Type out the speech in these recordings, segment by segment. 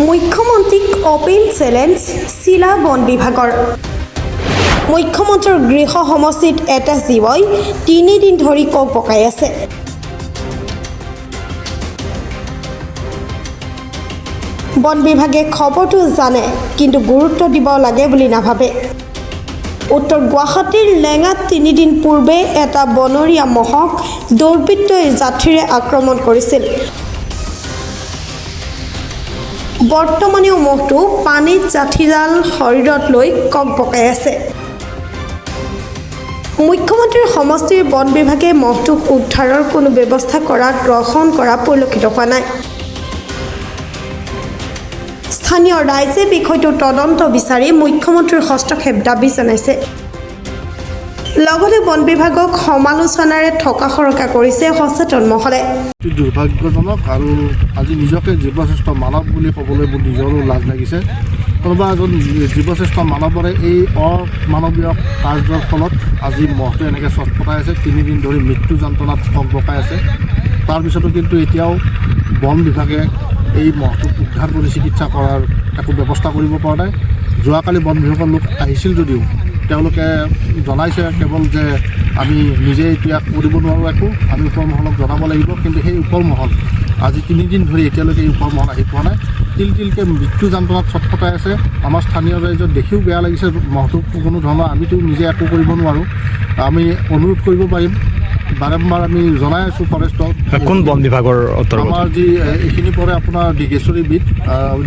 মুখ্যমন্ত্ৰীক open challenge চিলা বন বিভাগৰ মুখ্যমন্ত্ৰীৰ গৃহ সমষ্টিত এটা জীৱই 3 দিন ধৰি কক পকাই আছে। বন বিভাগে খবৰটো জানে কিন্তু গুৰুত্ব দিব লাগে বুলি নাভাবে। উত্তৰ গুৱাহাটীৰ লেঙাত 3 দিন পূৰ্বে এটা বনৰীয়া মহক দুৰ্বৃত্তই যাঠীৰে আক্ৰমণ কৰিছিল। বৰ্তমানেও মহটো পানীত যাঠীডাল শৰীৰত লৈ কক পকাই আছে। মুখ্যমন্ত্ৰীৰ সমষ্টিৰ বন বিভাগে মহটোক উদ্ধাৰৰ কোনো ব্যৱস্থা গ্ৰহণ কৰা পৰিলক্ষিত হোৱা নাই। স্থানীয় ৰাইজে বিষয়টোৰ তদন্ত বিচাৰি মুখ্যমন্ত্ৰীৰ হস্তক্ষেপ দাবী জনাইছে। লগতে বন বিভাগক সমালোচনাৰে থকা সৰকা কৰিছে সচেতন মহলে। দুৰ্ভাগ্যজনক আৰু আজি নিজকে জীৱশ্ৰেষ্ঠ মানৱ বুলি ক'বলৈ মোৰ নিজৰো লাজ লাগিছে। কোনোবা এজন জীৱশ্ৰেষ্ঠ মানৱৰে এই অমানৱীয় কাৰ্যৰ ফলত আজি মহটো এনেকৈ চটপটাই আছে। 3 দিন ধৰি মৃত্যু যন্ত্ৰণাত কক বকাই আছে। তাৰপিছতো কিন্তু এতিয়াও বন বিভাগে এই মহটোক উদ্ধাৰ কৰি চিকিৎসা কৰাৰ একো ব্যৱস্থা কৰিব পৰা নাই। যোৱাকালি বন বিভাগৰ লোক আহিছিল যদিও তেওঁলোকে জনাইছে কেৱল যে আমি নিজে এতিয়া কৰিব নোৱাৰোঁ একো, আমি ওপৰ মহলক জনাব লাগিব। কিন্তু সেই ওপৰ মহল আজি 3 দিন ধৰি এতিয়ালৈকে এই ওপৰ মহল আহি পোৱা নাই। তিলকে মৃত্যু যন্ত্ৰণাত চটপটাই আছে। আমাৰ স্থানীয় ৰাইজৰ দেখিও বেয়া লাগিছে মহটোক কোনো ধৰণৰ আমিতো নিজে একো কৰিব নোৱাৰোঁ। আমি অনুৰোধ কৰিব পাৰিম, বাৰম্বাৰ আমি জনাই আছোঁ ফৰেষ্টক। কোন বন বিভাগৰ আমাৰ যি এইখিনি পৰে আপোনাৰ দীঘেশ্বৰী বিট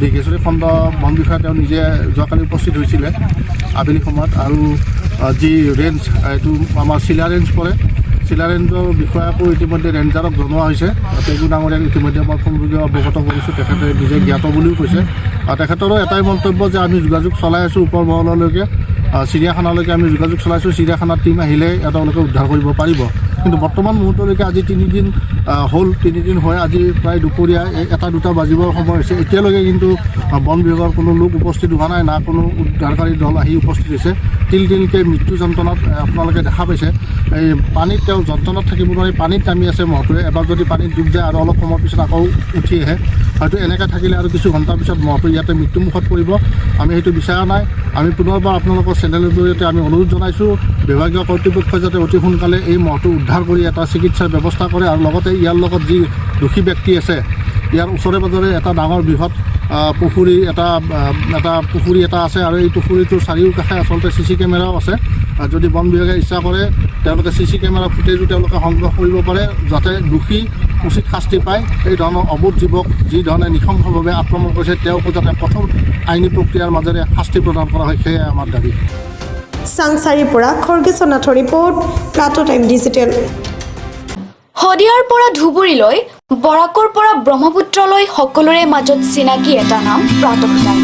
দীঘেশ্বৰী খণ্ড বন বিভাগ তেওঁ নিজে যোৱাকালি উপস্থিত হৈছিলে আবেলি সময়ত। আৰু যি ৰেঞ্জ এইটো আমাৰ চিলা ৰেঞ্জ পৰে, চিলা ৰেঞ্জৰ বিষয়াকো ইতিমধ্যে ৰেঞ্জাৰক জনোৱা হৈছে। তেজু ডাঙৰীয়াক ইতিমধ্যে মই ফোনযোগে অৱগত কৰিছোঁ। তেখেতে নিজে জ্ঞাত বুলিও কৈছে। আৰু তেখেতৰো এটাই মন্তব্য যে আমি যোগাযোগ চলাই আছোঁ ওপৰ মহললৈকে, চিৰিয়াখানালৈকে আমি যোগাযোগ চলাইছোঁ। চিৰিয়াখানাৰ টীম আহিলে তেওঁলোকে উদ্ধাৰ কৰিব পাৰিব। কিন্তু বৰ্তমান মুহূৰ্তলৈকে আজি 3 দিন হ'ল। 3 দিন হৈ আজি প্ৰায় দুপৰীয়া 1-2 বাজিবৰ সময় হৈছে। এতিয়ালৈকে কিন্তু বন বিভাগৰ কোনো লোক উপস্থিত হোৱা নাই, না কোনো উদ্ধাৰকাৰী দল আহি উপস্থিত হৈছে। তিলকে মৃত্যু যন্ত্ৰণাত আপোনালোকে দেখা পাইছে। এই পানীত তেওঁ যন্ত্ৰণাত থাকিব নোৱাৰি পানীত নামি আছে মহটোৱে। এবাৰ যদি পানীত ডুব যায় আৰু অলপ সময়ৰ পিছত আকৌ উঠি আহে। হয়তো এনেকৈ থাকিলে আৰু কিছু ঘণ্টাৰ পিছত মহটো ইয়াতে মৃত্যুমুখত পৰিব। আমি সেইটো বিচৰা নাই। আমি পুনৰবাৰ আপোনালোকৰ চেনেলৰ জৰিয়তে আমি অনুৰোধ জনাইছোঁ বিভাগীয় কৰ্তৃপক্ষই যাতে অতি সোনকালে এই মহটো উদ্ধাৰ কৰি এটা চিকিৎসাৰ ব্যৱস্থা কৰে। আৰু লগতে ইয়াৰ লগত যি দোষী ব্যক্তি আছে, ইয়াৰ ওচৰে পাজৰে এটা ডাঙৰ বৃহৎ পুখুৰী এটা আছে। আৰু এই পুখুৰীটোৰ চাৰিওকাষে আচলতে CC কেমেৰাও আছে। যদি বন বিভাগে ইচ্ছা কৰে তেওঁলোকে CC কেমেৰা ফুটেজো তেওঁলোকে সংগ্ৰহ কৰিব পাৰে, যাতে দোষী উচিত শাস্তি পায়। এই ধৰণৰ অবোধ জীৱক যি ধৰণে নৃশংসভাৱে আক্ৰমণ কৰিছে তেওঁকো যাতে কঠোৰ আইনী প্ৰক্ৰিয়াৰ মাজেৰে শাস্তি প্ৰদান কৰা হয়, সেয়াই আমাৰ দাবী। চাংচাৰীৰ পৰা খৰ্গেশ্বৰ নাথৰ ৰিপৰ্ট, প্ৰাতঃ টাইম ডিজিটেল। শদিয়াৰ পৰা ধুবুৰীলৈ, বৰাকৰ পৰা ব্ৰহ্মপুত্ৰলৈ সকলোৰে মাজত চিনাকি এটা নাম প্ৰাতঃ টাইম।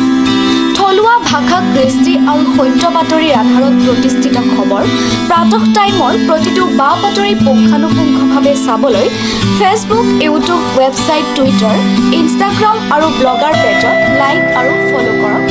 থলুৱা ভাষা, কৃষ্টি আৰু সত্য বাতৰিৰ আধাৰত প্ৰতিষ্ঠিত খবৰ প্ৰাতঃ টাইমৰ প্ৰতিটো বা বাতৰি পুংখানুপুংখভাৱে চাবলৈ Facebook, YouTube, website, Twitter, Instagram আৰু ব্লগাৰ পেজত লাইক আৰু ফ'ল' কৰক।